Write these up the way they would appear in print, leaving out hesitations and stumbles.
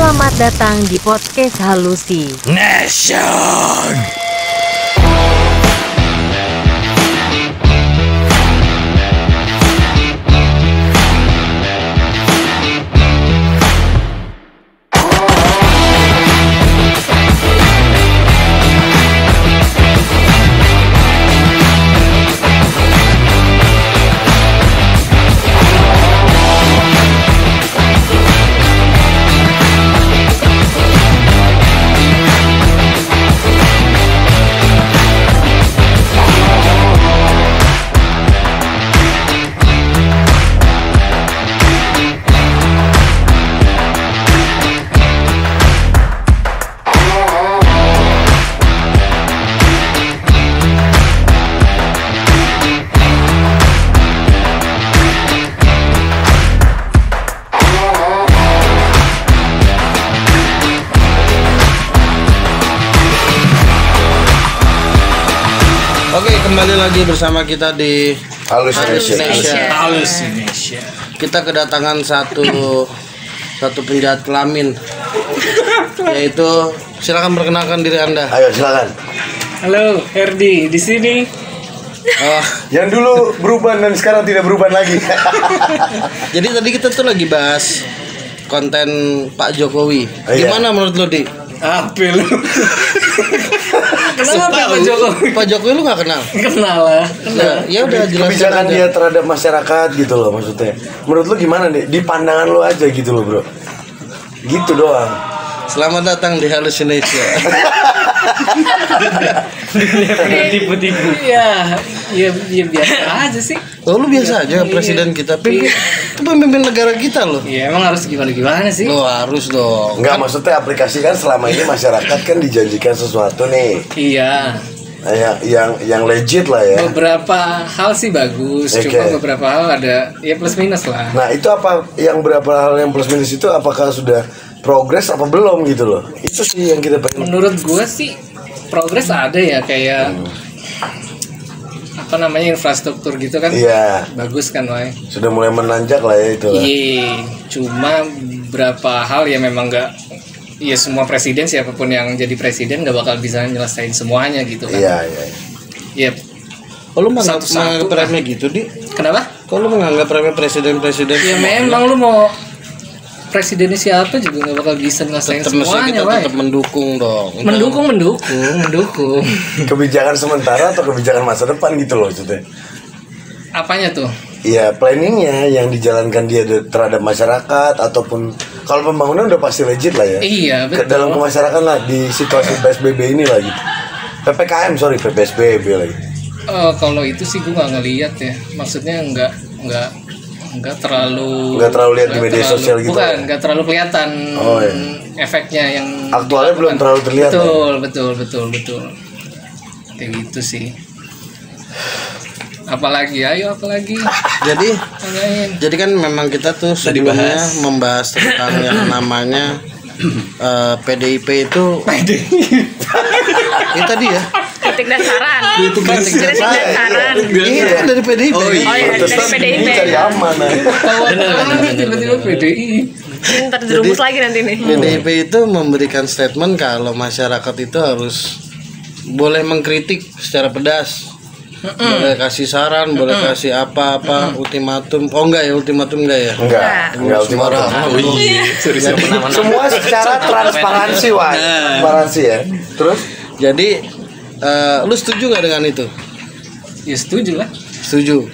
Selamat datang di podcast Halusi Nation. Oke, kembali lagi bersama kita di Halusination. Kita kedatangan satu penjahat kelamin, yaitu silakan perkenalkan diri Anda. Ayo silakan. Halo, Herdi di sini. Yang dulu berubah dan sekarang tidak berubah lagi. Jadi tadi kita tuh lagi bahas konten Pak Jokowi. Iya. Gimana menurut lo, Di? Apa lu? Kenapa Pak Jokowi? Pak Jokowi lu nggak kenal? Kenal lah. Ya udah jelaskan Kebijakan aja. dia terhadap masyarakat gitu loh maksudnya. Menurut lu gimana nih? Di pandangan lu aja gitu loh, Bro. Gitu doang. Selamat datang di Halusination. Tipu-tipu. Ya biasa aja sih. Oh, lu biasa aja presiden kita. Pemimpin negara kita loh. Iya, emang harus gimana sih? Lo harus dong. Enggak, maksudnya aplikasi kan selama ini masyarakat kan dijanjikan sesuatu nih. Iya. Yang legit lah ya. Beberapa hal sih bagus, Oke. cuma beberapa hal ada ya plus minus lah. Nah, itu apa yang berapa hal yang plus minus itu apakah sudah progres apa belum gitu loh. Itu sih yang kita pengen. Menurut gua sih progres ada ya, kayak apa namanya infrastruktur gitu kan. Iya. Bagus kan, Wai. Sudah mulai menanjak lah ya itu lah. Iya, cuma berapa hal ya memang nggak, ya semua presiden siapapun yang jadi presiden nggak bakal bisa nyelesain semuanya gitu kan. Iya. Iya. Oh, lu menganggap Satu-satu remeh gitu, Di? Kenapa? Kok lu menganggap remeh presiden-presiden? Ya semuanya? memang lu mau presidennya siapa juga nggak bakal bisa nyelesain Tetap mesti semuanya, kita Wai. tetap mendukung dong. Mendukung. Kebijakan sementara atau kebijakan masa depan gitu loh maksudnya. Apanya tuh? Ya planningnya yang dijalankan dia terhadap masyarakat ataupun kalau pembangunan udah pasti legit lah ya. Iya, Ke betul. dalam kemasyarakat lah di situasi PSBB ini lagi. PPKM PSBB lagi. Kalau itu sih gue nggak ngeliat ya. Maksudnya nggak terlalu lihat di media sosial gitu. Bukan, nggak terlalu kelihatan Oh, iya. efeknya yang Aktualnya belum terlalu terlihat. Betul. Kayak gitu sih. Apalagi Jadi tanyain. jadi kan memang kita tuh sebelumnya membahas tentang yang namanya PDIP itu. Ini tadi ya. Kritik dan saran. Kritik dan saran. Ini kan dari PDIP. Oh iya, dari PDIP. Ini cari aman. Tiba-tiba PDI. Ntar jerumus lagi nanti nih. PDIP itu memberikan statement kalau masyarakat itu harus boleh mengkritik secara pedas. Boleh kasih saran, boleh kasih apa-apa, ultimatum. Oh enggak ya, ultimatum enggak ya? Enggak ultimatum. Semua secara transparansi, Wan. Transparansi ya. Terus Jadi lu setuju nggak dengan itu? Ya setuju lah. Setuju.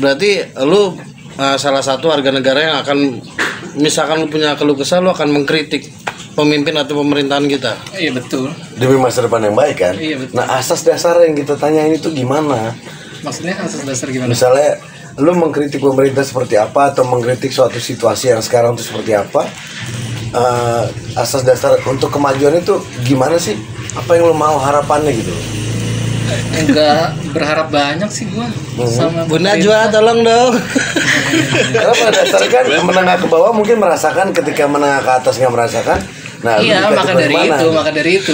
Berarti lu salah satu warga negara yang akan, misalkan lu punya keluh kesah, lu akan mengkritik pemimpin atau pemerintahan kita. Iya betul. demi masa depan yang baik kan. Iya, betul. Nah, asas dasar yang kita tanyain itu gimana? Maksudnya asas dasar gimana? Misalnya lu mengkritik pemerintah seperti apa atau mengkritik suatu situasi yang sekarang itu seperti apa, asas dasar untuk kemajuan itu gimana sih? Apa yang lu mau harapannya gitu? Enggak berharap banyak sih gua sama Bu pemerintah. Najwa tolong dong. Karena pada dasarnya kan menengah ke bawah mungkin merasakan, ketika menengah ke atas nggak merasakan. Nah, Iya, lu maka dari bagaimana? itu,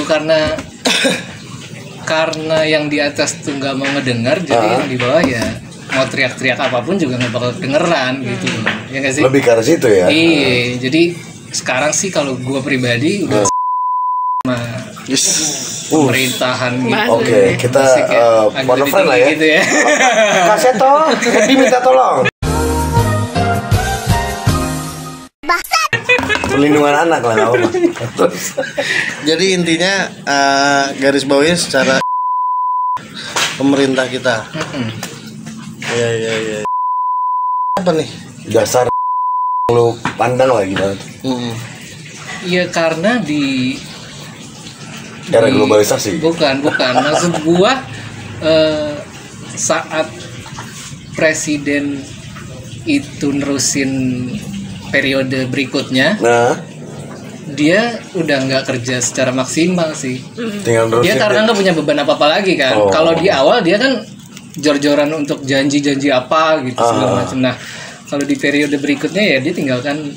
karena yang di atas tuh nggak mau ngedengar, jadi yang di bawah ya mau teriak-teriak apapun juga nggak bakal kedengeran gitu, ya nggak sih? Lebih ke arah situ ya. Iya, jadi sekarang sih kalau gue pribadi udah sama pemerintahan gitu. Oke, kita Masih kayak one of friend lah ya. gitu ya. Kak Seto, Happy minta tolong. Perlindungan anak lah, nggak apa-apa. Jadi intinya garis bawahnya secara pemerintah kita. Iya. Apa nih? Dasar lu pandang lah gimana tuh. Iya karena Era globalisasi. Bukan. Maksud gua saat presiden itu nerusin periode berikutnya, Nah, dia udah nggak kerja secara maksimal sih. tinggal nerusin. Dia karena nggak punya beban apa-apa lagi kan. Oh. Kalau di awal dia kan jor-joran untuk janji-janji apa gitu segala macam. Nah, kalau di periode berikutnya ya dia tinggalkan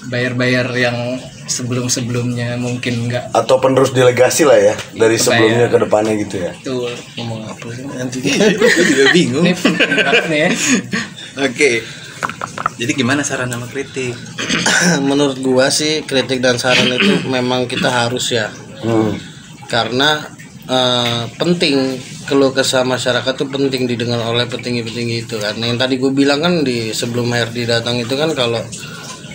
bayar-bayar yang sebelum-sebelumnya mungkin nggak atau penerus delegasi lah ya dari sebelumnya ke depannya gitu ya. betul. Ngomong apa sih nanti? Gue juga bingung. Ini penting banget nih ya. Oke. Jadi gimana saran sama kritik? Menurut gua sih kritik dan saran itu memang kita harus ya. Karena penting keluh kesah masyarakat tuh penting didengar oleh petinggi-petinggi itu kan. Yang tadi gue bilang kan di sebelum HRD datang itu kan kalau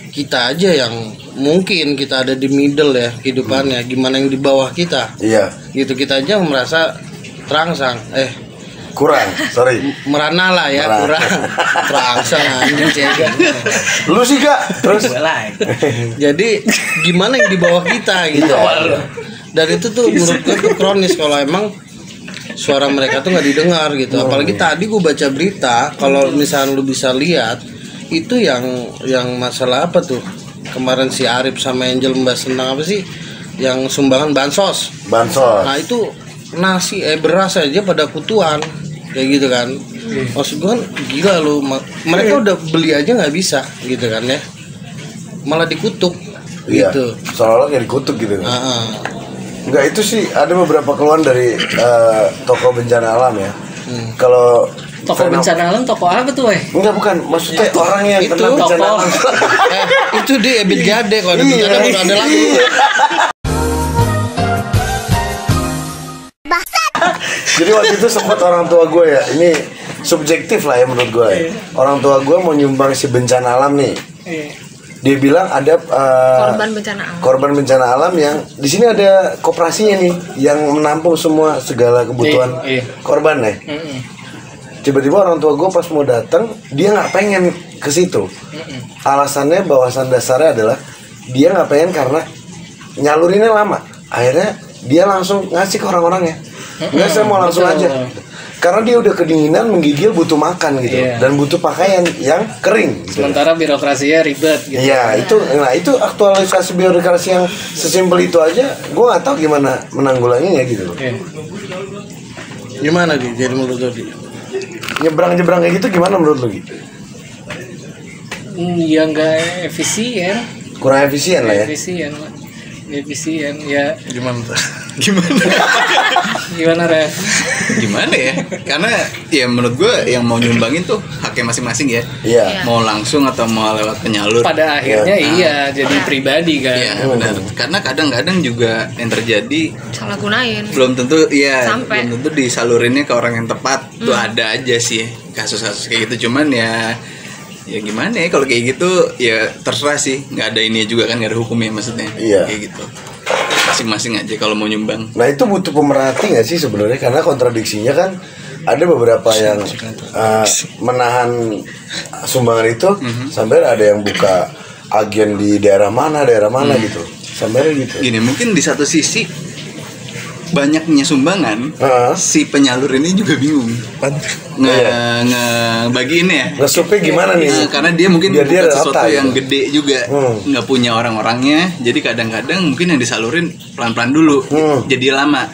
kita aja yang mungkin kita ada di middle ya kehidupannya, gimana yang di bawah kita? Iya. Gitu kita aja merasa terangsang. Kurang, sorry. Merana lah ya, kurang terangsang anjing cega. Lu sih Kak, terus Jadi gimana yang di bawah kita gitu. Dan itu tuh menurut gue tuh kronis kalau emang suara mereka tuh nggak didengar gitu. Apalagi tadi gue baca berita, kalau misalnya lu bisa lihat itu yang masalah apa tuh kemarin si Arif sama Angel membahas tentang apa sih yang sumbangan bansos. Nah itu nasi beras aja pada kutuan kayak gitu kan. Maksud gue kan gila lu, mereka udah beli aja nggak bisa gitu kan ya, malah dikutuk gitu. Seolah-olah kayak dikutuk gitu kan. Enggak, itu sih ada beberapa keluhan dari tokoh bencana alam ya. Kalau Toko bencana alam, toko apa tuh, weh? enggak, bukan, maksudnya orang yang itu kena bencana alam. itu di Ebit Gade kalau ada bencana udah ada lagu. Jadi waktu itu sempat orang tua gue ya, ini subjektif lah ya menurut gue ya. Orang tua gue mau nyumbang si bencana alam nih. Dia bilang ada korban bencana alam yang di sini ada koperasinya nih yang menampung semua segala kebutuhan korban ya. Tiba-tiba orang tua gue pas mau datang dia nggak pengen ke situ. Alasannya bahasan dasarnya adalah dia nggak pengen karena nyalurinnya lama. Akhirnya dia langsung ngasih ke orang-orangnya. Enggak, saya mau langsung aja. Karena dia udah kedinginan, menggigil, butuh makan gitu, dan butuh pakaian yang kering. Gitu. Sementara birokrasinya ribet gitu. Iya, itu aktualisasi birokrasi yang sesimpel itu aja, gue nggak tahu gimana menanggulanginya gitu. Gimana Di? Jadi menurut lo Di? Nyebrang kayak gitu gimana menurut lo gitu? Ya nggak efisien. Kurang efisien lah ya. Efisien ya. Gimana tuh? Gimana Ref? Gimana ya? Karena ya menurut gue yang mau nyumbangin tuh haknya masing-masing ya. Iya. Mau langsung atau mau lewat penyalur. Pada akhirnya jadi pribadi kan. Iya benar. Karena kadang-kadang juga yang terjadi salah gunain. belum tentu Sampai. belum tentu disalurinnya ke orang yang tepat. Tuh ada aja sih kasus-kasus kayak gitu. Cuman ya gimana ya kalau kayak gitu ya terserah sih, nggak ada ini juga kan, nggak ada hukumnya maksudnya. Kayak gitu masing-masing aja kalau mau nyumbang. Nah itu butuh pemerhati nggak sih sebenarnya, karena kontradiksinya kan ada beberapa yang menahan sumbangan itu sampai ada yang buka agen di daerah mana gitu sampai gitu. Gini, mungkin di satu sisi banyaknya sumbangan, si penyalur ini juga bingung ngebagiin ya. Ngesupnya gimana nih? Karena dia mungkin biar dia bukan sesuatu rata, yang gitu. gede juga, nggak punya orang-orangnya. Jadi kadang-kadang mungkin yang disalurin pelan-pelan dulu, jadi lama.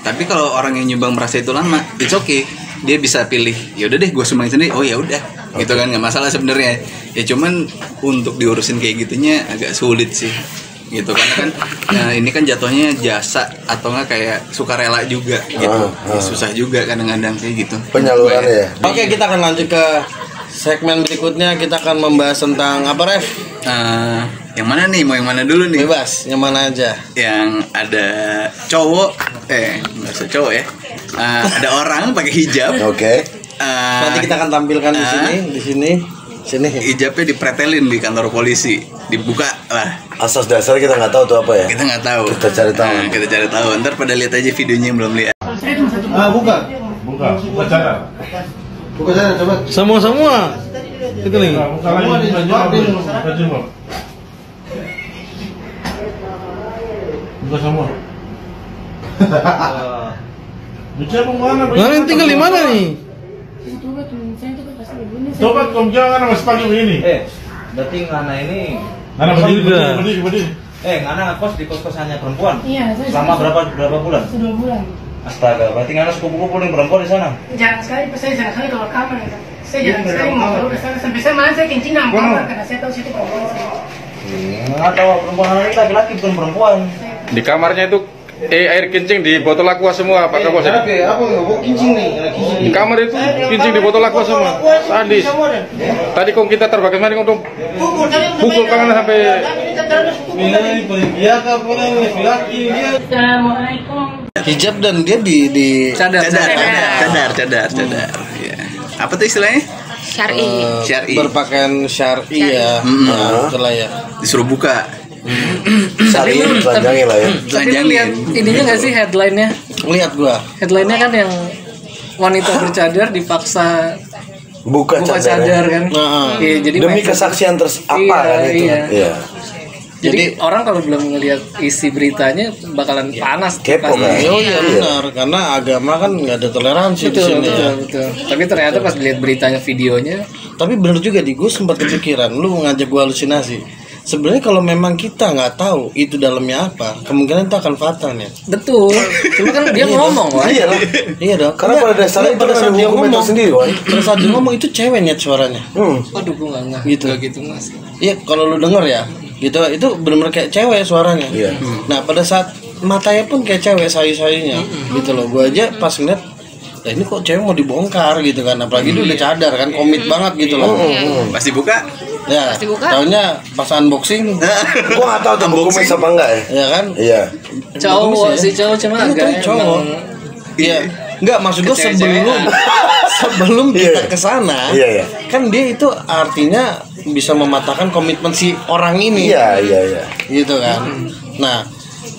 Tapi kalau orang yang nyumbang merasa itu lama, it's okay. Dia bisa pilih, ya udah deh gue sumbangin sendiri. Oh ya udah, gitu kan, nggak masalah sebenarnya. Ya cuman untuk diurusin kayak gitunya agak sulit sih. Gitu kan ini kan jatuhnya jasa atau enggak kayak sukarela juga gitu. Ya, susah juga kadang-kadang kayak gitu penyalurannya ya. Oke, kita akan lanjut ke segmen berikutnya kita akan membahas tentang apa, Ref? Yang mana nih? Mau yang mana dulu nih? Bebas, yang mana aja. Yang ada cowok, nggak usah cowok ya. Ada orang pakai hijab. Oke. Nanti kita akan tampilkan di sini. Hijabnya dipretelin di kantor polisi, dibuka lah. Asas dasar kita nggak tahu tuh apa ya. Kita nggak tahu. Kita cari tahu. Kita cari tahu. Ntar pada lihat aja videonya yang belum lihat. Buka cara, coba. Semua. Itu nih. Buka semua. Bicara mana? Nah, tinggal di mana nih? Coba kamu jangan masih pagi begini. Berarti Ngana ini Ngana berdiri. Ngana ngekos di kos-kosannya perempuan? Iya, Selama berapa bulan? 2 bulan. Astaga, berarti Ngana sepupu-kupu yang perempuan di sana? Jarang sekali, saya jarang sekali keluar kamar. Saya jarang sekali mau keluar ke sana. Sampai saya malah saya kencing dalam kamar karena saya tahu situ perempuan. Nggak tahu perempuan ini laki-laki bukan perempuan. Di kamarnya itu air kencing di botol aqua semua, Pak Kapolsek. Apa mau kencing nih? Di kamar itu kencing di botol aqua semua. Tadi kok kita terbakar mari untuk pukul tangan sampai hijab dan dia di Cadar. Ya. Apa tuh istilahnya? Syar'i. Berpakaian syar'i ya. Nah, itulah ya. Disuruh buka. Cari telanjangin lah ya. Tapi lu lihat ininya nggak sih headline-nya? Lihat gua. Headline-nya kan yang wanita bercadar dipaksa Buka cadar kan? Iya, jadi demi kesaksian apa kan itu? Iya. Jadi orang kalau belum ngelihat isi beritanya bakalan panas. Kepo kan? Oh iya benar, karena agama kan nggak ada toleransi di sini. Betul. Tapi ternyata pas lihat beritanya, videonya, tapi benar juga di gue sempat kepikiran, lu ngajak gue halusinasi. Sebenarnya kalau memang kita nggak tahu itu dalamnya apa, kemungkinan itu akan fatal ya. betul. Cuma kan dia ngomong, wah. Iya lah. Iya dong. Karena pada dasarnya itu pada kan saat ada dia hukum ngomong sendiri, Wan. pada saat dia ngomong itu cewek nyet suaranya. Waduh, gue nggak Gitu. gitu mas. Iya, kalau lu denger ya, gitu itu benar-benar kayak cewek suaranya. Iya. Nah pada saat matanya pun kayak cewek sayu-sayunya, gitu loh. Gue aja pas ngeliat, nah ini kok cewek mau dibongkar gitu kan, apalagi dia udah cadar kan, komit banget gitu loh. Pasti buka. Ya, taunya pas unboxing, Gua nggak tahu tuh buku apa enggak ya. ya kan? Iya. Cowok sih, cowok cuma Itu agak cowok. Iya. Enggak, maksud gue sebelum kita kesana, Iya. kan dia itu artinya bisa mematahkan komitmen si orang ini. Iya. Gitu kan. Nah,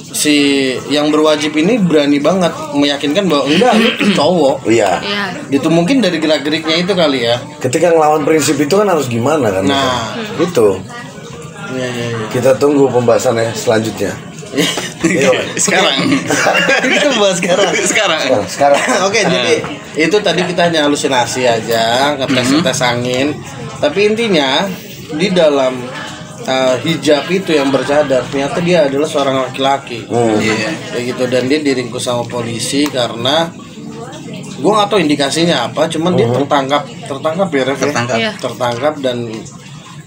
si yang berwajib ini berani banget meyakinkan bahwa enggak, lu tuh cowok. Iya. Gitu mungkin dari gerak-geriknya itu kali ya. Ketika ngelawan prinsip itu kan harus gimana kan? Nah. Itu. Iya. Kita tunggu pembahasannya selanjutnya. Iya. Sekarang. Kita bahas sekarang. Sekarang. Oke, jadi itu tadi kita hanya halusinasi aja, ngetes angin. Tapi intinya di dalam hijab itu yang bercadar, ternyata dia adalah seorang laki-laki. Kayak gitu, dan dia diringkus sama polisi karena gue nggak tahu indikasinya apa, cuman dia tertangkap ya, Ref, ya? Tertangkap dan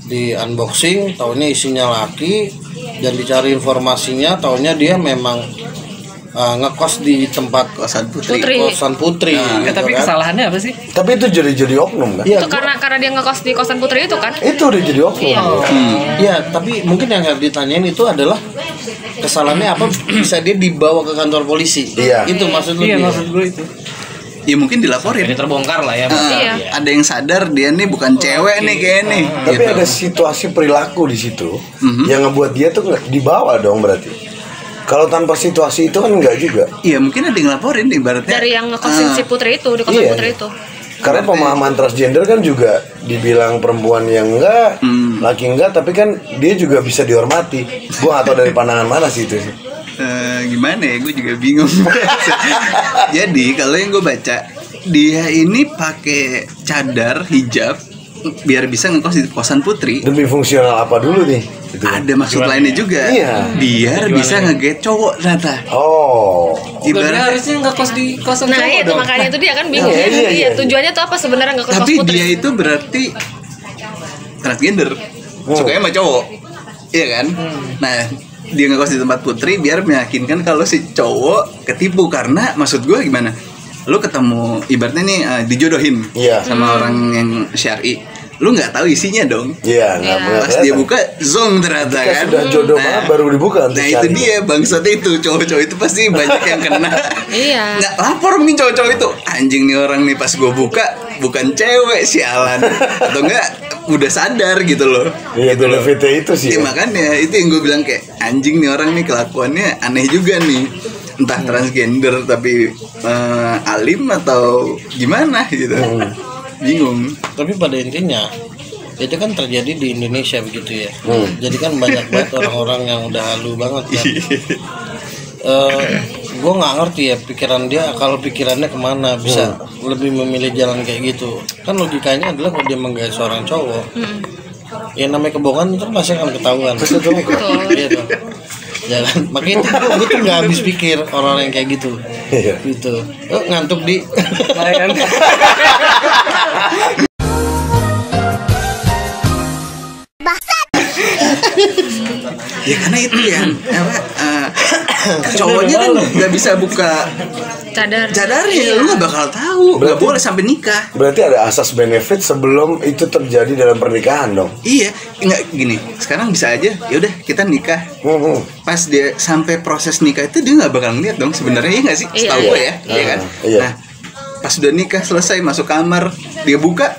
di unboxing, taunya isinya laki, dan dicari informasinya, taunya dia memang ngekos di tempat kosan putri. Gitu, tapi kan kesalahannya apa sih? Tapi itu jadi oknum kan? Itu karena dia ngekos di kosan putri itu kan? Itu udah jadi oknum. Iya, tapi mungkin yang harus ditanyain itu adalah kesalahannya apa bisa dia dibawa ke kantor polisi. Iya. Itu maksud lu. Iya, maksud gue itu. Ya mungkin dilaporin. Ini terbongkar lah ya. Ada yang sadar dia nih bukan cewek nih kayak nih. Tapi ada situasi perilaku di situ yang ngebuat dia tuh nggak dibawa dong berarti. Kalau tanpa situasi itu kan enggak juga. Iya, mungkin ada yang laporin ibaratnya. Dari yang ngekosin si putri itu, di kosan putri itu. Karena pemahaman transgender kan juga dibilang perempuan yang enggak, laki enggak, tapi kan dia juga bisa dihormati. Gua nggak tahu dari pandangan mana sih itu. Gimana ya, gue juga bingung. Jadi kalau yang gue baca, dia ini pakai cadar hijab biar bisa ngekos di kosan putri. Demi fungsional apa dulu nih? Gitu. Ada maksud lainnya juga. Iya. Biar bisa nge-get cowok ternyata. Oh. Ibaratnya harusnya ngekos di kosan Nah cowok itu dong. makanya itu dia kan bingung. Iya. Tujuannya tuh apa sebenarnya ngekos Tapi putri? dia itu berarti transgender. Sukanya sama cowok. Iya kan? Nah, dia ngekos di tempat putri biar meyakinkan kalau si cowok ketipu. Karena maksud gue gimana? Lu ketemu ibaratnya nih dijodohin sama orang yang syar'i. lu nggak tahu isinya dong. Iya, nggak. Pas dia buka zong ternyata kan. Sudah jodoh banget baru dibuka. Nah itu dia bangsat itu, cowok-cowok itu pasti banyak yang kena. Iya. Nggak lapor mungkin cowok-cowok itu, anjing nih orang nih pas gue buka bukan cewek sialan, atau enggak udah sadar gitu loh. Iya, gitu loh. VT itu sih. Ya, makanya itu yang gue bilang kayak anjing nih orang nih kelakuannya aneh juga nih. Entah transgender tapi alim atau gimana gitu. Bingung. Tapi pada intinya itu kan terjadi di Indonesia begitu ya. Jadi kan banyak banget orang-orang yang udah halu banget kan. Gue nggak ngerti ya pikiran dia, kalau pikirannya kemana bisa lebih memilih jalan kayak gitu. Kan logikanya adalah kalau dia menggait seorang cowok, ya namanya kebohongan itu pasti akan ketahuan. Betul. Iya dong. Jangan, makanya itu gue tuh nggak habis pikir orang yang kayak gitu. Gitu. Oh, ngantuk di. Ya karena itu ya cowoknya kan nggak bisa buka cadarnya, lu nggak bakal tahu, nggak boleh sampai nikah. Berarti ada asas benefit sebelum itu terjadi dalam pernikahan dong. Iya, nggak gini. Sekarang bisa aja, ya udah kita nikah. Pas dia sampai proses nikah itu dia nggak bakal ngeliat dong sebenarnya, ya nggak sih? Setahu gue ya, iya kan? Iya. Nah, pas udah nikah selesai masuk kamar, dia buka.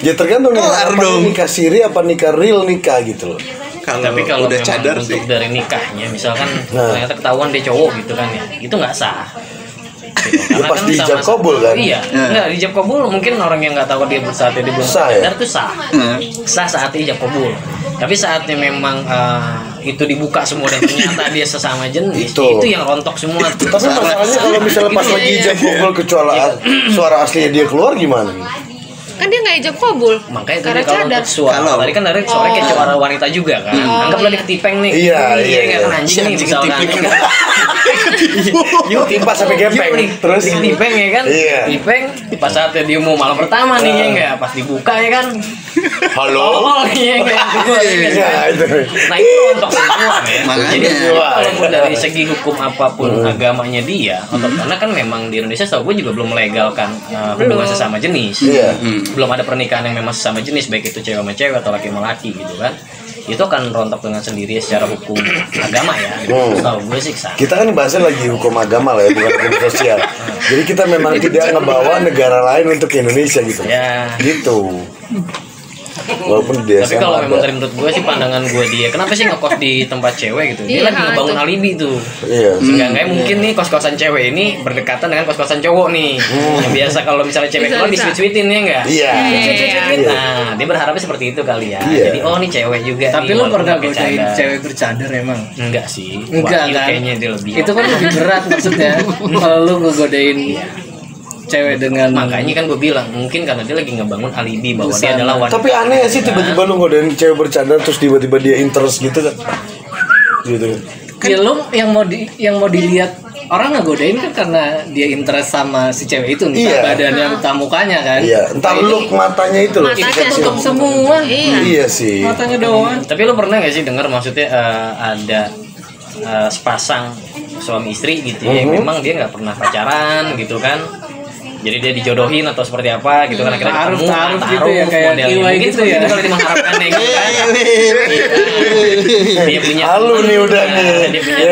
Ya tergantung dong. Nikah siri apa nikah real nikah gitu loh. Tapi kalau udah memang cadar untuk sih. dari nikahnya misalkan ternyata ketahuan dia cowok gitu kan ya, itu nggak sah. Gitu. Ya, pas dijab kabul kan? Iya, nggak dijab kabul mungkin orang yang nggak tahu dia saatnya dia belum sadar tuh sah. Sah saat dijab kabul. Tapi saatnya memang itu dibuka semua dan ternyata dia sesama jenis, itu yang rontok semua. Tapi masalahnya kalau misalnya pas lagi ijab kabul kecuali suara aslinya dia keluar gimana? Kan dia nggak ijab kabul. Makanya karena tadi kalau untuk suara tadi kan dari suara kayak suara wanita juga kan. Anggaplah dia ketipeng nih. Iya. Kan anjing nih misalkan. Yuk timpa sampai gepeng. Terus ketipeng ya kan. Iya. Ketipeng pas saatnya dia mau malam pertama nih ya enggak, pas dibuka ya kan. Halo. Iya enggak. Itu. Nah itu untuk semua ya. Makanya walaupun dari segi hukum apapun agamanya dia, karena kan memang di Indonesia setahu gue juga belum melegalkan hubungan sesama jenis. Iya. Belum ada pernikahan yang memang sesama jenis, baik itu cewek sama cewek atau laki sama laki gitu kan. Itu kan rontok dengan sendiri secara hukum agama ya. Setahu gue sih sah. Kita kan bahasnya lagi hukum agama lah ya, bukan hukum sosial. Jadi kita memang tidak ngebawa negara lain untuk Indonesia gitu. Ya. Gitu. Walaupun dia tapi kalau memang dari menurut gue sih pandangan gue dia kenapa sih ngekos di tempat cewek gitu, dia lagi ngebangun alibi tuh. Sehingga kayak mungkin nih kos-kosan cewek ini berdekatan dengan kos-kosan cowok nih. Yang biasa kalau misalnya cewek keluar di sweet-sweetin ya enggak? Iya. Nah dia berharapnya seperti itu kali ya. Jadi oh nih cewek juga. Tapi lu pernah godain cewek bercadar emang? Enggak sih. Enggak kan? Kayaknya dia lebih. Itu kan lebih berat maksudnya. Kalau lu ngegodain cewek dengan, makanya kan gue bilang mungkin karena dia lagi ngebangun alibi bahwa dia adalah wanita. Tapi aneh sih tiba-tiba lu ngodain cewek bercadar terus tiba-tiba dia interest gitu kan. Gitu kan. Ya lu yang mau dilihat orang ngegodain kan karena dia interest sama si cewek itu, entah badannya entah mukanya kan. Iya, entah look matanya itu loh. Matanya tutup semua. Iya sih. Matanya doang. Tapi lu pernah gak sih dengar maksudnya ada sepasang suami istri gitu ya, memang dia nggak pernah pacaran gitu kan. Jadi dia dijodohin atau seperti apa gitu kan, akhirnya ketemu gitu ya, kayak modelnya gitu ya. Kalau dia mengharapkannya gitu kan. Dia punya halu nih udah nih. Dia punya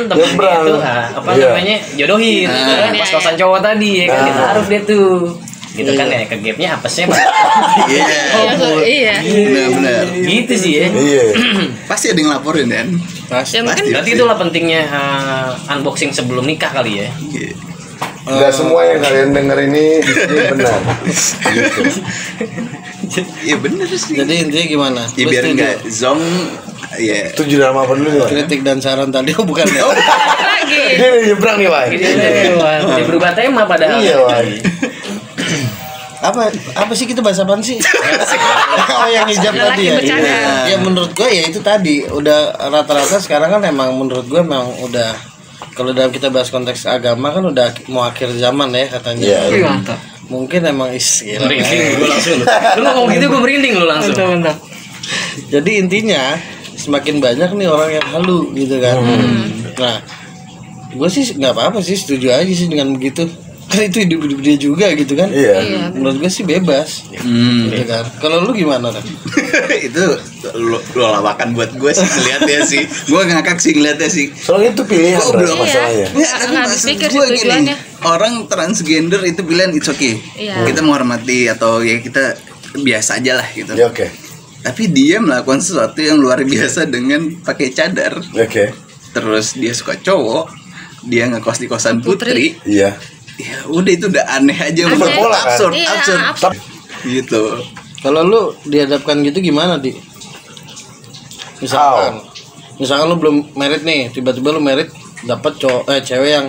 temennya itu apa namanya jodohin pas kosan cowok tadi ya kan, ditaruh dia tuh gitu kan ya, ke gapnya apesnya iya benar gitu sih ya. Pasti ada yang laporin kan. Pasti. Berarti itulah pentingnya unboxing sebelum nikah kali ya. Enggak semua yang kalian denger ini benar. Iya benar sih. Jadi intinya gimana? Ya biar enggak zong. Ya. Setuju sama apa dulu nih? Kritik dan saran tadi bukan ya? lagi. Dia nyebrang nih, Wai. Dia berubah tema padahal. Iya, Wai. Apa sih kita bahas apaan sih? Oh yang hijab tadi ya. Ya menurut gue ya itu tadi udah rata-rata sekarang kan emang menurut gue memang udah, kalau dalam kita bahas konteks agama kan udah mau akhir zaman ya katanya. Iya, mantap. Mungkin emang merinding gue langsung. Lu ngomong gitu gue merinding lu langsung. Mantap. Jadi intinya semakin banyak nih orang yang halu gitu kan. Nah, gue sih nggak apa-apa sih, setuju aja sih dengan begitu. kan itu hidup dia juga gitu kan. Iya. Menurut gue sih bebas gitu kan. Kalau lu gimana kan? Itu lo lawakan buat gue sih ngeliatnya sih. Gue ngakak sih ngeliatnya sih. Soalnya itu pilihan masalahnya. Ya, tapi maksud gue gini, orang transgender itu pilihan, it's okay. Kita menghormati atau ya kita biasa aja lah gitu. Ya, oke. Tapi dia melakukan sesuatu yang luar biasa dengan pakai cadar. Oke. Terus dia suka cowok, dia ngekos di kosan putri. Iya. Ya udah itu udah aneh aja, Berpola kan? absurd. Gitu. Kalau lu dihadapkan gitu gimana, Di? Misalkan lu belum married nih, tiba-tiba lu married dapat cewek yang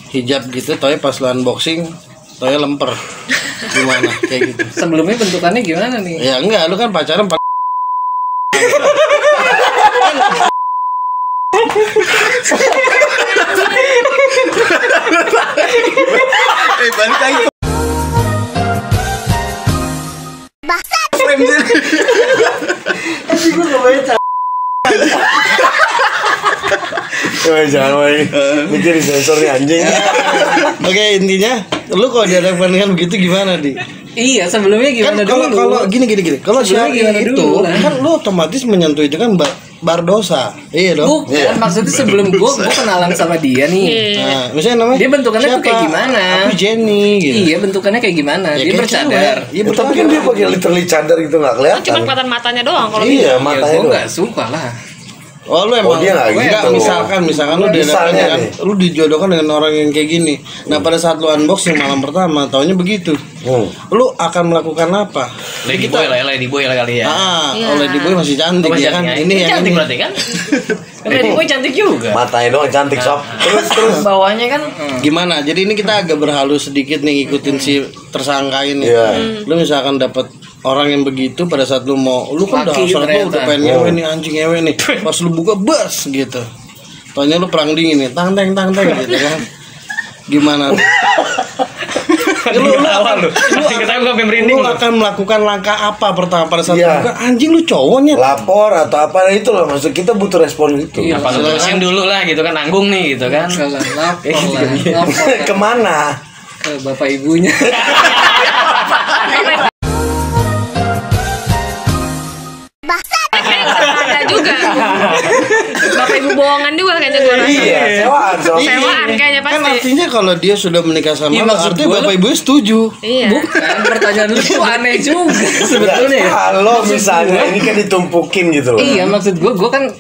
hijab gitu, tapi pas lu unboxing toya lemper. Gimana kayak gitu? Sebelumnya bentukannya gimana nih? Ya enggak, lu kan pacaran Balik lagi. Jangan main mikir sensor nih anjing. Oke, intinya lu kalau dihadapkan dengan begitu gimana, Di? Iya, sebelumnya gimana kan, dulu? Kalau gini. Kalau syari itu dulu, kan lu otomatis menyentuh itu kan bar dosa. Iya dong. Bukan, maksudnya sebelum gue kenalan sama dia nih. Nah, misalnya namanya dia bentukannya tuh kayak gimana? Aku Jenny gitu. Iya, bentukannya kayak gimana? Ya, dia bercadar. Iya, tapi kan dia pakai literally cadar gitu nggak kelihatan. Cuma kelihatan matanya doang kalau iya, gitu. matanya gue nggak suka lah. Oh lu emang dia nggak gitu. Misalkan lu dihadapkan dengan lu dijodohkan dengan orang yang kayak gini. Nah pada saat lu unboxing malam pertama taunya begitu. Lu akan melakukan apa? Lady boy lah kali ya. Lady boy masih cantik ya kan. Ini yang cantik berarti kan? Lady boy cantik juga. Matanya doang cantik sob. Terus bawahnya kan gimana? Jadi ini kita agak berhalus sedikit nih ngikutin si tersangka ini. Lu misalkan dapat orang yang begitu pada saat lu mau, lu kan udah pengen ngewe nih, anjing ngewe nih, pas lu buka bas gitu, taunya lu perang dingin nih, tang gitu kan, gimana? Lu akan melakukan langkah apa pertama pada saat buka, anjing lu cowoknya lapor atau apa itu loh, maksud kita butuh respon gitu. Iya, apa terusin dulu lah gitu kan, nanggung nih gitu kan. Lapor kemana? Ke bapak ibunya. Ada juga. Bapak ibu bohongan juga kayaknya gue rasa. Iya, sewaan kayaknya pasti. Kan artinya kalau dia sudah menikah sama lu, artinya bapak ibunya setuju. Iya. Bukan, pertanyaan lu tuh aneh juga sebetulnya. Kalau misalnya ini kan ditumpukin gitu loh. Iya, maksud gue kan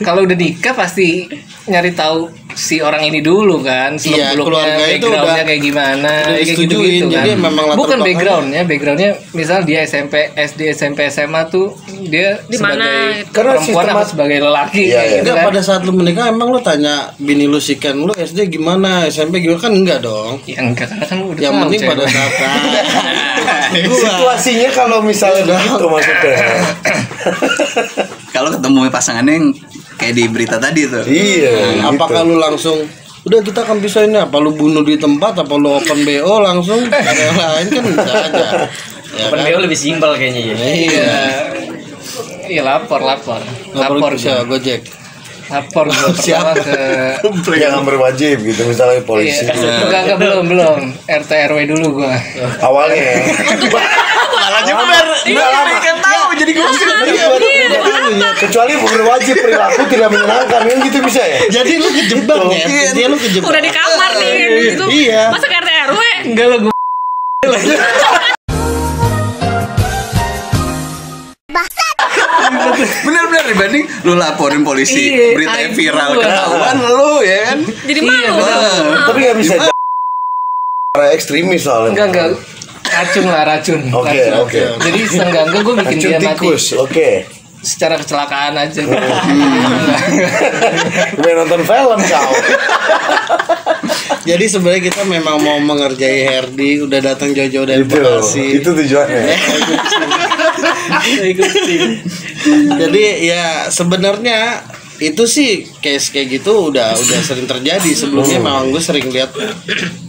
kalau udah nikah pasti nyari tahu si orang ini dulu kan, keluarga itu udah kayak gimana, kayak gitu kan. Jadi memang bukan backgroundnya misal dia SMP, SD, SMP, SMA tuh dia sebagai perempuan atau sebagai lelaki. Iya. Enggak, pada saat lu menikah emang lu tanya bini lu sikan lu SD gimana, SMP gimana, kan enggak dong. Ya enggak, karena kan udah yang penting pada saat situasinya kalau misalnya begitu maksudnya. Kalau ketemu pasangannya yang kayak di berita tadi tuh. Iya. Apakah lu langsung udah kita akan bisa ini, apa lu bunuh di tempat, apa lu open BO langsung? Ada yang lain kan bisa aja. Ya, open BO lebih simpel kayaknya ya. Iya. Iya, lapor ke Gojek. Lapor siapa ke yang berwajib gitu misalnya polisi. Enggak belum RT RW dulu gua. Awalnya. Malah nyebar. Enggak lama kan tahu jadi gosip. Kecuali berwajib perilaku tidak menyenangkan kan gitu bisa ya. Jadi lu kejebak ya. Dia lu kejebak. Udah di kamar nih gitu. Iya. Masa ke RT RW? Enggak lo gua. Bener-bener dibanding lu laporin polisi, beritanya viral ketahuan lu ya kan. Jadi malu. Tapi nggak bisa ekstremis soalnya. Enggak. Racun. Oke. Jadi seenggak gue bikin dia mati. Oke. Secara kecelakaan aja. Gue nonton film kau. Jadi sebenarnya kita memang mau mengerjai Herdi, udah datang jauh-jauh dari Bekasi. Itu tujuannya. Jadi ya sebenarnya itu sih case kayak gitu udah sering terjadi sebelumnya. Memang gue sering lihat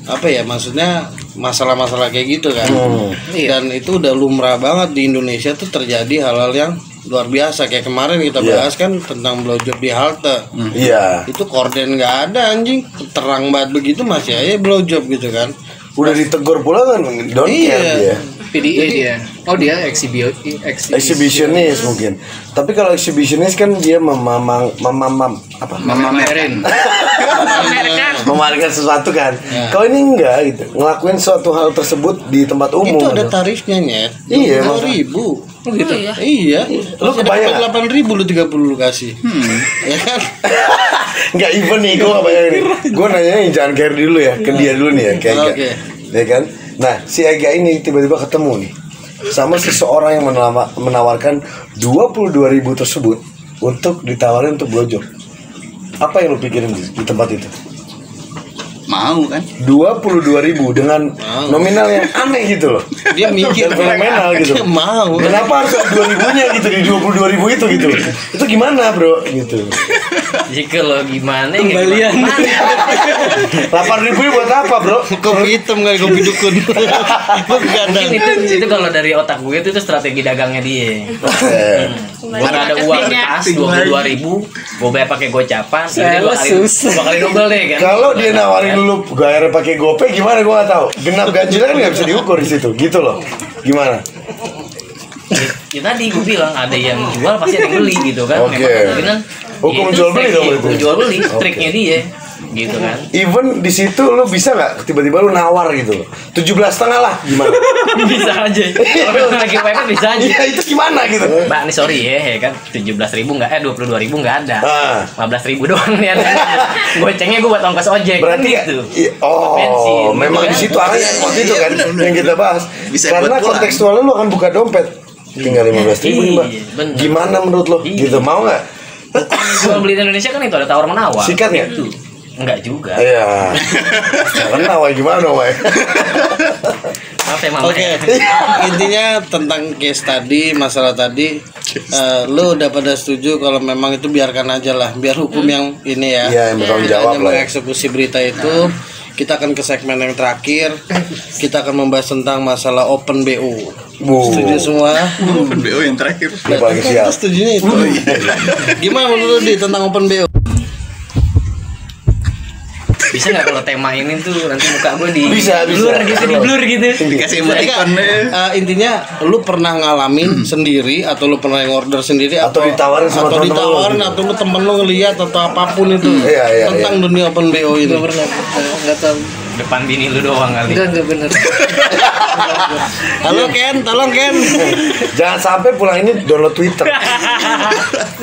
apa ya, maksudnya masalah-masalah kayak gitu kan. Dan itu udah lumrah banget di Indonesia tuh terjadi hal-hal yang luar biasa. Kayak kemarin kita bahas kan tentang blowjob di halte. Itu korden nggak ada anjing, terang banget begitu masih aja blowjob gitu kan. Udah ditegur pula kan, don't care dia. PDA dia. Oh dia exhibitionist mungkin. Tapi kalau exhibitionist kan dia memamerin sesuatu kan. Kalau ini enggak gitu, ngelakuin suatu hal tersebut di tempat umum. Itu ada tarifnya Nyet. Iya, 2.000. Gitu. Iya. Lu kebayang 8.000 lu 30 lu kasih. Ya kan? Enggak even nih, gue gak bayangin nih. Gue nanya jangan care dulu ya, ke dia dulu nih ya, kayak ya kan. Nah, si Ega ini tiba-tiba ketemu nih sama seseorang yang menawarkan 22.000 tersebut untuk ditawarin untuk blowjob. Apa yang lu pikirin di tempat itu? Mau kan? 22.000 dengan nominal yang aneh gitu loh. Dia mikir fenomenal gitu. Dia mau. Kenapa harus 2.000-nya gitu di 22.000 itu gitu? Itu gimana, Bro? Gitu. Jika lo gimana kembalian. 8.000 buat apa, Bro? Kopi hitam kali, kopi dukun. Mungkin itu kalau dari otak gue itu strategi dagangnya dia. Karena ada uang pas 22.000, gue bayar pakai gocapan, ini dua kali double deh kan. Kalau dia nawarin lu bayar pakai GoPay gimana gue nggak tahu. Genap ganjil kan nggak bisa diukur di situ, gitu loh. Gimana? Ya tadi gue bilang ada yang jual pasti ada yang beli gitu kan. Memang hukum jual beli dong itu. Jual beli, triknya dia. Gitu kan. Even di situ lu bisa nggak tiba-tiba lu nawar gitu loh, 17,5 lah gimana? Bisa aja. Kalau lagi pepet bisa aja. Iya itu gimana gitu? Mbak nih sorry ya kan 17.000 nggak 22.000 nggak ada. 15.000 doang nih ada. Gocengnya gue buat ongkos ojek. Berarti kan gitu. Oh memang di situ arahnya waktu itu kan yang kita bahas. Karena kontekstualnya lu akan buka dompet. Tinggal 15.000 nih Mbak. Gimana menurut lo? Gitu mau nggak? Jual beli di Indonesia kan itu ada tawar menawar. Sikat nggak? Enggak juga. Iya. Karena gimana, Wai? Oke. Intinya tentang case tadi, masalah tadi, lu udah pada setuju kalau memang itu biarkan aja lah, biar hukum yang ini ya. Iya, yang bertanggung jawab lah. Mengeksekusi berita itu. Kita akan ke segmen yang terakhir. Kita akan membahas tentang masalah open BO. Setuju semua? Open BO yang terakhir. Setujunya itu. Gimana menurut lu tentang open BO? Bisa nggak kalau tema ini tuh nanti muka gue di bisa blur gitu, di blur gitu, dikasih emoticon. Intinya lu pernah ngalamin sendiri atau lu pernah order sendiri atau ditawarin sama atau ditawarin atau lu temen lu ngeliat atau apapun itu tentang dunia open BO ini? Gak pernah, nggak tahu. Depan bini lu doang kali. Enggak bener. Halo Ken, tolong Ken. Jangan sampai pulang ini download Twitter.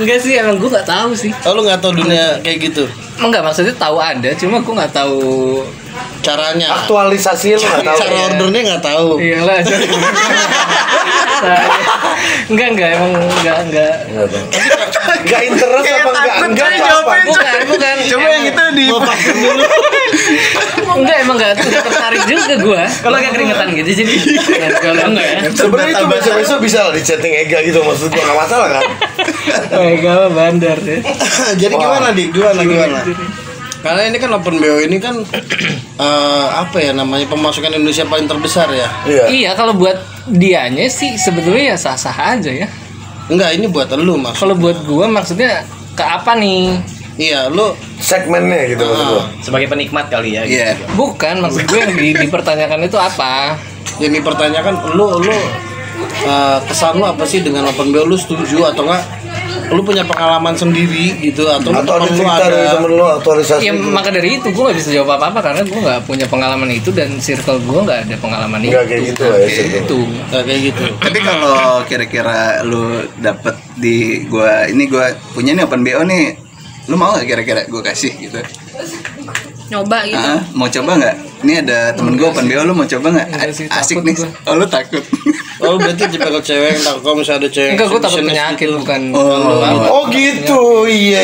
Enggak sih, emang gue nggak tahu sih. Oh, lu nggak tahu dunia kayak gitu? Enggak, maksudnya tahu ada, cuma gue nggak tahu caranya. Aktualisasi lu nggak tahu. Cara ordernya nggak tahu. Iyalah. Enggak, emang enggak. Enggak interest apa enggak apa? Bukan. Coba yang itu di dulu. Enggak, emang enggak tertarik juga gua. Kalau agak keringetan gitu jadi. Enggak ya. Sebenarnya itu besok bisa lah di chatting Ega gitu, maksud gua enggak masalah kan? Ega bandar deh. Jadi gimana Dik? Gimana? Karena ini kan open BO ini kan apa ya namanya, pemasukan Indonesia paling terbesar ya. Iya, kalau buat dianya sih sebetulnya ya sah-sah aja ya. Enggak, ini buat lu maksudnya. Kalau buat gua maksudnya ke apa nih? Iya, lu segmennya gitu maksud gua. Sebagai penikmat kali ya. Iya. Gitu. Bukan, maksud gue yang dipertanyakan itu apa? Yang dipertanyakan lu kesan lu apa sih dengan open BO? Lu setuju atau enggak? Lu punya pengalaman sendiri gitu atau ada cerita dari temen lu aktualisasi? Ya maka dari itu gue nggak bisa jawab apa-apa karena gue nggak punya pengalaman itu dan circle gue nggak ada pengalaman itu. Nggak kayak gitu ya, nggak kayak gitu. Tapi kalau kira-kira lu dapet di gue punya nih open BO nih, lu mau nggak kira-kira gue kasih gitu? Nyoba gitu. Mau coba nggak? Ini ada temen gue open BO, lu mau coba nggak? Asik nih. Oh lu takut? Oh berarti tipe cewek yang takut kalau misalnya ada cewek. Enggak, gue takut penyakit bukan. Oh gitu, iya.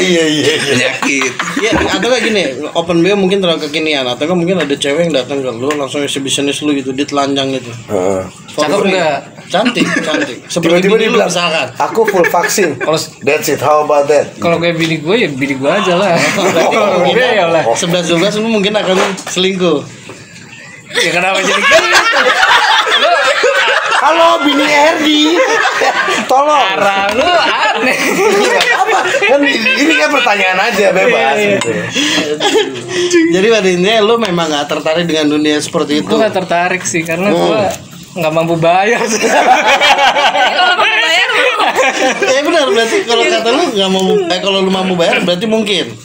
Penyakit. Iya, atau kayak gini, open BO mungkin terlalu kekinian, atau kan mungkin ada cewek yang datang ke lu langsung exhibitionist lu gitu, ditelanjang gitu. Cakep enggak? Cantik. Tiba-tiba dia bilang, aku full vaksin. That's it. How about that? Kalau kayak bini gue ya bini gue aja lah. Kalau gue ya lah. 11-12 lu mungkin akan selingkuh. Ya kenapa jadi gitu? Halo bini Erdi. Tolong. Arah lu aneh. Apa? Kan ini kan pertanyaan aja bebas gitu. Jadi pada intinya lu memang gak tertarik dengan dunia seperti itu. Gue gak tertarik sih karena gue nggak mampu bayar. Kalau mampu bayar Ya benar, berarti kalau kata lu nggak mau, kalau lu mampu bayar berarti mungkin.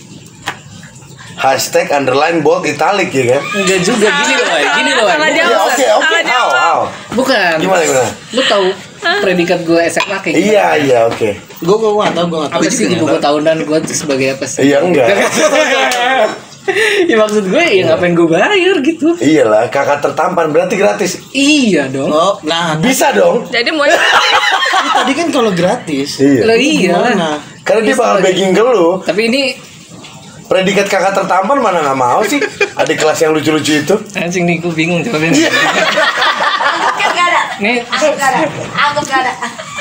Hashtag underline bold italic ya kan? Enggak juga, gini loh. Ya, oke. How? Bukan. Gimana? Lu tahu predikat gue SMA kayak gimana? Iya, oke. Gue nggak tahu. Apa sih di buku tahunan gue tuh sebagai apa sih? Iya enggak. Ya maksud gue ya ngapain gue bayar gitu. Iyalah, kakak tertampan berarti gratis. Iya dong. Oh, nah bisa dong. Jadi mau tadi kan kalau gratis. Iya. Lah iya. Karena dia bakal begging ke lu. Tapi ini predikat kakak tertampan mana nggak mau sih? Adik kelas yang lucu-lucu itu. anjing nih gue bingung jawabnya. Kan gak ada. Nih Anggap gak ada.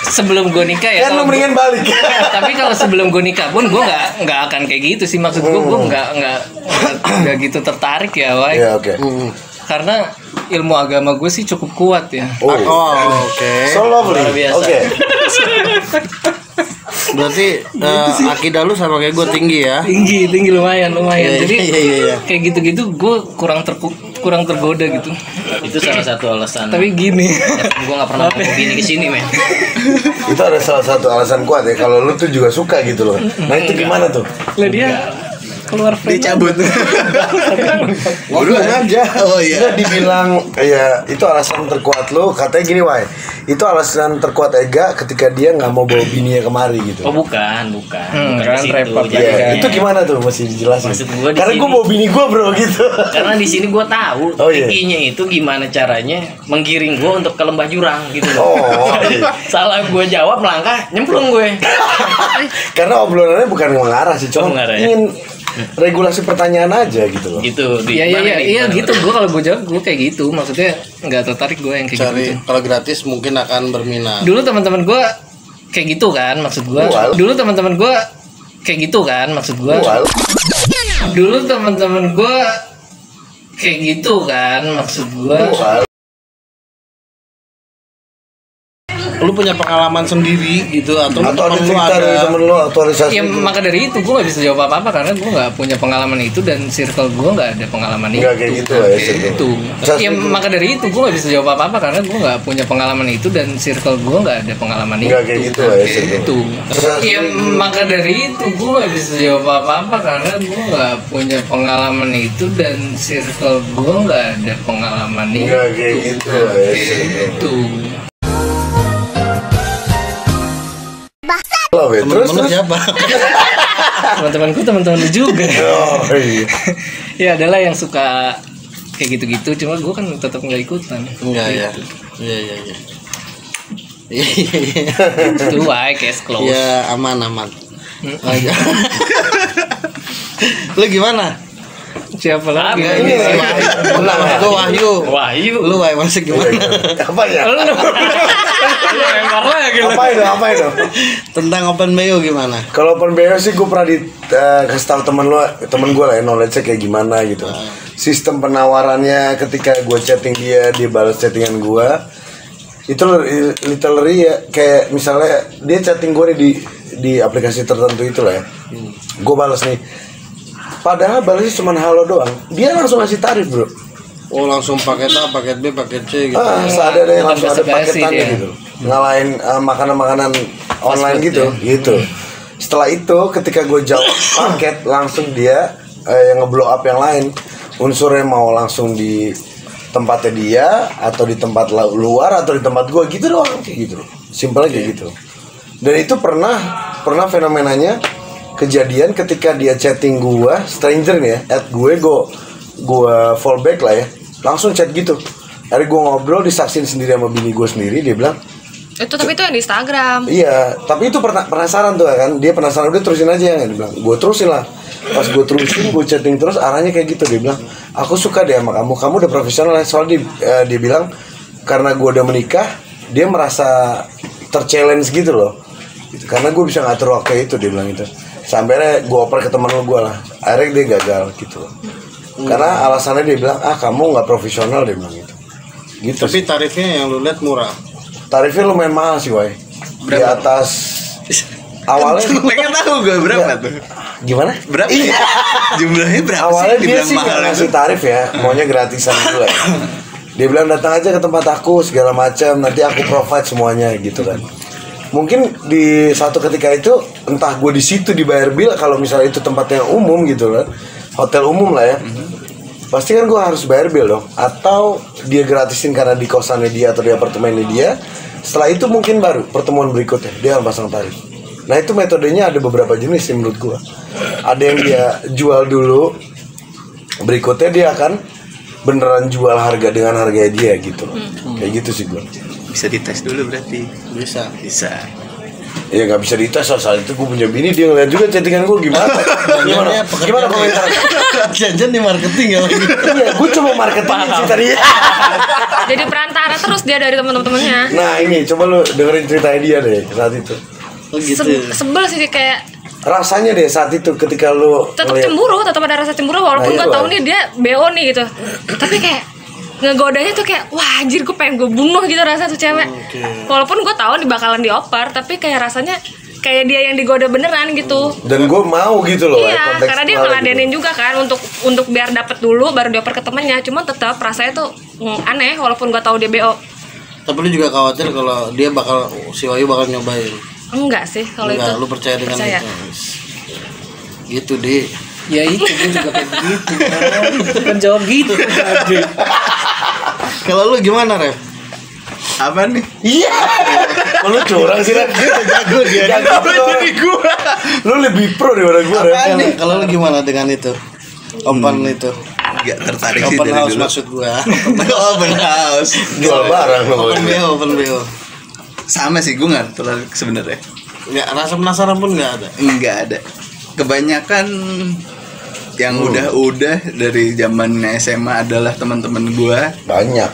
sebelum gue nikah ya. Kan lu mendingan balik. Tapi kalau sebelum gue nikah pun gue nggak akan kayak gitu sih, maksud gue nggak gitu tertarik ya, Wai. Iya, oke. Karena ilmu agama gue sih cukup kuat ya. Oke. So lovely. Luar biasa. Oke. Berarti akidah lu sama kayak gue tinggi ya? Tinggi lumayan. Iya, Jadi iya. kayak gitu-gitu gue kurang tergoda gitu. Itu salah satu alasan. Tapi gini, gue nggak pernah mau begini kesini, men. Itu ada salah satu alasan kuat ya kalau lu tuh juga suka gitu loh. Nah itu gimana tuh? lah dia keluar Dicabut. Ngomong aja. Oh iya. Dibilang ya itu alasan terkuat lu. Katanya gini, Wai. Itu alasan terkuat Ega ketika dia nggak mau bawa bininya kemari gitu. Oh bukan. Bukan kan di situ. repot Jadi, ya. Itu gimana tuh mesti dijelasin? Maksud gua di Karena sini. gue bawa bini gue bro gitu. Karena di sini gue tahu Oh, iya. trikinya itu gimana caranya menggiring gue untuk ke lembah jurang gitu Oh. loh. Salah gue jawab melangkah nyemplung gue. Karena obrolannya bukan mengarah sih, cuma mengarah ya? ingin regulasi pertanyaan aja gitu loh. Gitu. Iya gitu. Gue kalau gue jawab gue kayak gitu, maksudnya nggak tertarik gue yang kayak Cari gitu. kalau gratis mungkin akan berminat. Dulu teman-teman gue kayak gitu kan, maksud gue. Dulu teman-teman gue kayak gitu kan, maksud gue. Dulu teman-teman gue kayak gitu kan, maksud gue. Lu punya pengalaman sendiri gitu atau ada temen lu cerita dari temen lu aktualisasi? Ya maka dari itu gue gak bisa jawab apa-apa karena gue gak punya pengalaman itu dan circle gue gak ada pengalaman itu. Nggak kayak gitu ya, itu. Ya maka dari itu gue gak bisa jawab apa-apa karena gue gak punya pengalaman itu dan circle gue gak ada pengalaman itu. Nggak kayak gitu ya, itu. Ya maka dari itu gue gak bisa jawab apa-apa karena gue gak punya pengalaman itu dan circle gue gak ada pengalaman itu. Nggak kayak gitu ya, itu. Terus siapa? Teman-temanku teman-teman lu juga. Oh iya. Ya adalah yang suka kayak gitu-gitu, cuma gue kan tetap nggak ikutan. Enggak ya. Iya. Itu why case close. Ya aman. Aja. Lu gimana? Siapa lagi? Ini Wahyu. Wahyu. Lu Wahyu masih gimana? Apa ya? Lu lempar lagi. Apa itu? Tentang open bio gimana? Kalau open bio sih gue pernah kasih tahu temen gue lah ya, knowledge-nya kayak gimana gitu. Sistem penawarannya ketika gue chatting dia balas chattingan gue. Itu literally ya kayak misalnya dia chatting gue di aplikasi tertentu itu lah ya. Gue balas nih. Padahal balasnya cuma halo doang. Dia langsung ngasih tarif, bro. Oh, langsung paket A, paket B, paket C gitu. Seadanya langsung ada paketannya gitu. Ngalahin makanan-makanan online gitu. Setelah itu ketika gue jawab paket langsung dia yang nge-blow up yang lain. Unsurnya mau langsung di tempatnya dia atau di tempat luar atau di tempat gue gitu doang kayak gitu. Simpelnya kayak gitu. Dan itu pernah fenomenanya kejadian ketika dia chatting gua stranger nih ya, at gue fallback lah ya, langsung chat gitu. Hari gua ngobrol disaksin sendiri sama bini gua sendiri, dia bilang tapi itu yang di Instagram. iya, tapi itu penasaran tuh kan, dia penasaran udah terusin aja ya, dia bilang gua terusin lah. Pas gua terusin, gua chatting terus arahnya kayak gitu, dia bilang aku suka deh sama kamu udah profesional. Soalnya dia bilang karena gua udah menikah, dia merasa terchallenge gitu loh, karena gua bisa ngatur waktu itu, dia bilang itu. Sampai gue oper ke temen gue lah, akhirnya dia gagal gitu. Karena alasannya dia bilang kamu nggak profesional, dia bilang gitu. Tapi tarifnya yang lu lihat murah. tarifnya lumayan mahal sih, Wai. Di atas awalnya pengen tahu gue berapa tuh? Gimana? Berapa? Jumlahnya berapa awalnya sih? Dia sih nggak ngasih tarif ya, maunya gratisan dulu ya. Dia bilang datang aja ke tempat aku segala macam, nanti aku provide semuanya gitu kan. Mungkin di satu ketika itu entah gue di situ dibayar bil, kalau misalnya itu tempat yang umum gitu kan, hotel umum lah ya. Pasti kan gue harus bayar bil dong. Atau dia gratisin karena di kosannya dia atau di apartemennya dia. Setelah itu mungkin baru pertemuan berikutnya dia akan pasang tarif. Nah itu metodenya ada beberapa jenis sih menurut gue. Ada yang dia jual dulu, berikutnya dia akan beneran jual harga dengan harga dia gitu. Kayak gitu sih gue. Bisa dites dulu berarti. Bisa. Ya nggak bisa dites soal itu gue punya bini, dia ngeliat juga chattingan gue gimana komentar. Jangan di marketing ya. Iya, gue cuma marketing sih tadi. Jadi perantara terus dia dari teman-temannya. Nah ini coba lu dengerin ceritanya dia deh saat itu. Sebel sih kayak rasanya deh saat itu ketika lu tetap cemburu, tetap ada rasa cemburu walaupun gue tahu nih dia BO nih gitu. Tapi kayak ngegodanya tuh kayak wah anjir gue pengen gue bunuh gitu rasa tuh cewek. Walaupun gue tahu bakalan dioper, tapi kayak rasanya kayak dia yang digoda beneran gitu. Dan gue mau gitu loh. Iya, karena dia ngeladenin gitu juga kan untuk biar dapet dulu baru dioper ke temannya. Cuma tetap rasanya tuh aneh walaupun gue tahu dia BO. Tapi lu juga khawatir kalau dia si Wahyu bakal nyobain. Enggak sih kalau itu. Lu percaya dengan itu? Gitu deh. Ya itu gue juga kayak begitu. Kan jawab gitu. Kalau lu gimana, Ref? Apa nih? Iya. Lu curang sih, Ref. Jago dia. Jago jadi gua. Lu lebih pro daripada gua, Ref. Kalau lu gimana dengan itu? Open itu. Gak tertarik sih dari house dulu. Maksud gua. Open house. Jual barang lo. Open BO. Sama sih, gue gak tertarik sebenarnya. Nggak, rasa penasaran pun nggak ada. Nggak ada. Kebanyakan yang udah dari zaman SMA adalah teman-teman gue. Banyak.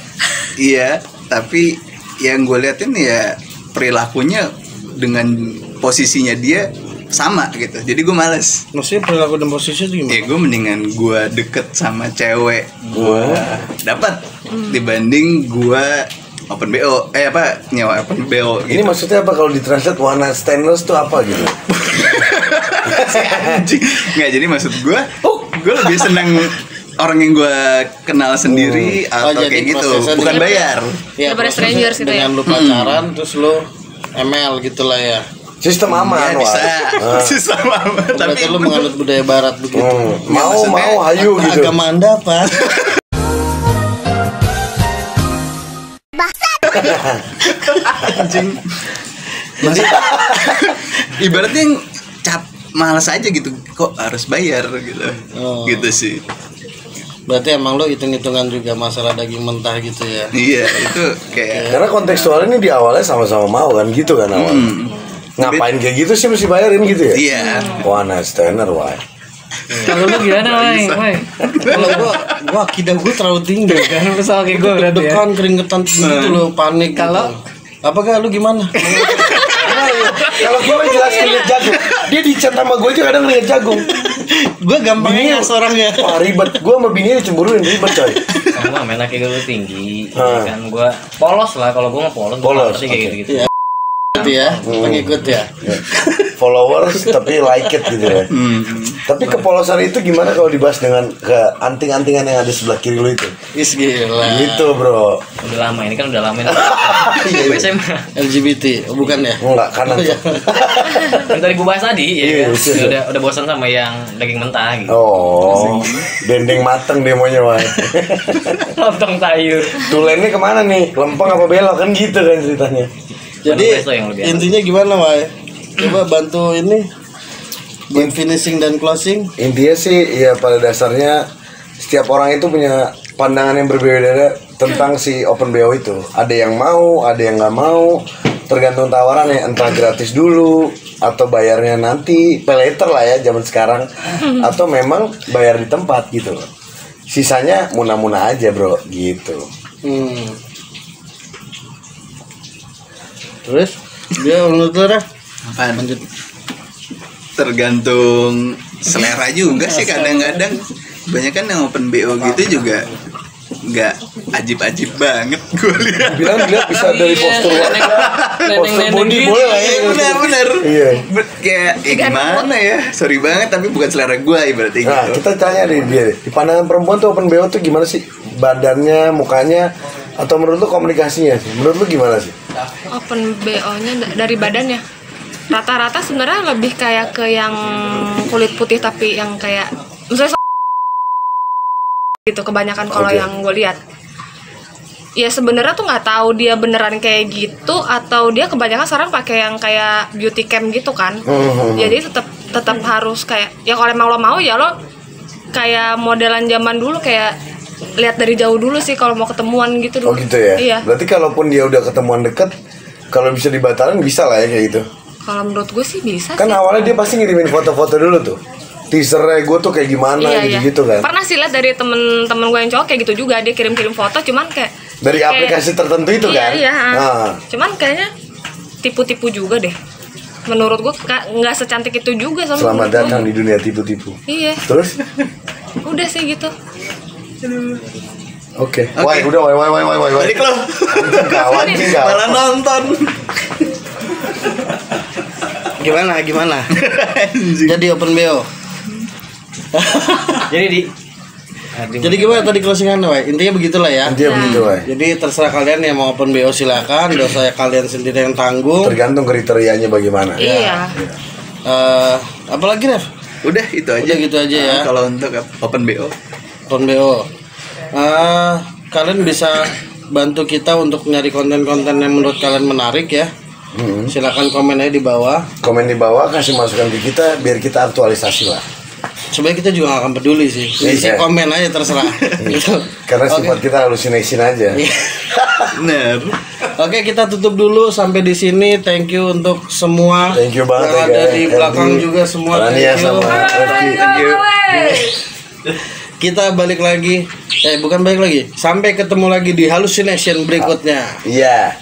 Iya, tapi yang gue liatin ya perilakunya dengan posisinya dia sama gitu. Jadi gue males. Maksudnya perilaku dan posisi itu gimana? Ya gue mendingan gue deket sama cewek gue dapat dibanding gue open BO. Nyewa open BO gitu. Ini maksudnya apa kalau ditranslate one night standers tuh apa gitu? Nggak, jadi maksud gue lebih seneng orang yang gue kenal sendiri atau kayak gitu, bukan bayar. Ya, strangers gitu ya. Dengan lu pacaran terus lu ML gitulah ya. Sistem aman, ya, bisa. Sistem aman. Tapi lu menganut budaya barat begitu. Mau hayu gitu. Agama Anda apa? Anjing. Ibaratnya malas aja gitu, kok harus bayar gitu. Gitu sih. Berarti emang lo hitung-hitungan juga masalah daging mentah gitu ya. Iya, itu kayak karena kontekstual ini di awalnya sama-sama mau kan gitu kan awal. Ngapain kayak gitu sih mesti bayarin gitu ya? Iya. One night stander, why? Kalau lu gimana, Wai? Kalau gua akidah gua terlalu tinggi kan. Misal kayak gua berarti ya. Dekan keringetan gitu lo, panik. Kalau apakah lu gimana? Kalau gue jelas ngeliat jagung, dia dicat sama gue aja kadang ngeliat jagung. Gue gampangnya orangnya. Wah ribet, gue sama bini dicemburuin ribet coy. Sama menak kayak gue tinggi, kan gue polos lah. Kalau gue nggak polos, kayak gitu. Gitu ya, pengikut ya. Followers tapi like it gitu ya. Tapi kepolosan itu gimana kalau dibahas dengan ke anting-antingan yang ada sebelah kiri lu itu? Is gila. Gitu bro. Udah lama ini kan udah lama. SMA. LGBT, bukan ya? Enggak, kanan. Yang tadi gue bahas tadi, ya udah bosan sama yang daging mentah gitu. Oh, dendeng mateng dia maunya wah. Lontong sayur. Tulennya kemana nih? Lempeng apa belok kan gitu kan ceritanya. Jadi intinya gimana Wai? Coba bantu ini buat finishing dan closing. Intinya sih ya pada dasarnya setiap orang itu punya pandangan yang berbeda tentang si open BO itu. Ada yang mau, ada yang nggak mau. Tergantung tawarannya, entah gratis dulu atau bayarnya nanti pay later lah ya zaman sekarang, atau memang bayar di tempat gitu. Sisanya muna-muna aja bro gitu. Terus dia menurut lo dah? Apaan? Tergantung selera juga sih kadang-kadang. Banyak kan yang open BO gitu juga nggak ajib-ajib banget gue lihat. Bilang bisa dari postur body boleh lah ya. Benar. Iya. Kayak gimana ya? Sorry banget tapi bukan selera gue ibaratnya gitu. Nah, kita tanya deh dia. Di pandangan perempuan tuh open BO tuh gimana sih? Badannya, mukanya, atau menurut lu komunikasinya sih? Menurut lu gimana sih? Open BO-nya dari badannya. Rata-rata sebenarnya lebih kayak ke yang kulit putih tapi yang kayak misalnya gitu kebanyakan kalau yang gue lihat. Ya sebenarnya tuh nggak tahu dia beneran kayak gitu atau dia kebanyakan sekarang pakai yang kayak beauty cam gitu kan. Jadi tetap harus kayak ya kalau emang lo mau ya lo kayak modelan zaman dulu kayak lihat dari jauh dulu sih kalau mau ketemuan gitu dulu. Oh gitu ya. Iya. Berarti kalaupun dia udah ketemuan deket, kalau bisa dibatalin bisa lah ya kayak gitu. Kalau menurut gue sih bisa. Kan sih. awalnya dia pasti ngirimin foto-foto dulu tuh. Teasernya gue tuh kayak gimana gitu kan. Pernah sih lihat dari temen-temen gue yang cowok kayak gitu juga, dia kirim-kirim foto cuman kayak dari aplikasi tertentu itu kan. Iya. Cuman kayaknya tipu-tipu juga deh. Menurut gue nggak secantik itu juga sama. Selamat datang di dunia tipu-tipu. Iya. Terus? Udah sih gitu. Oke. Wah, udah wah. Balik lo. Kawan malah nonton. Gimana? Jadi open BO. Jadi gimana tadi closingannya, Wai? Intinya begitulah ya. Begitu, Wai. Jadi terserah kalian yang mau open BO silakan, dosa kalian sendiri yang tanggung. Tergantung kriterianya bagaimana. Iya. Apalagi, Rev? Udah itu aja. Udah gitu aja ya. Kalau untuk open BO. Open BO. Kalian bisa bantu kita untuk nyari konten-konten yang menurut kalian menarik ya. Silakan komen aja di bawah. Komen di bawah, kasih masukan ke kita biar kita aktualisasi lah. Sebenarnya kita juga gak akan peduli sih. Jadi komen aja terserah. Gitu. Karena sifat kita halusinasi aja. Bener. Oke, kita tutup dulu sampai di sini. Thank you untuk semua. Thank you banget yang ada di belakang juga semua. Thank you. Kita balik lagi. Bukan balik lagi. Sampai ketemu lagi di Hallucination berikutnya. Iya.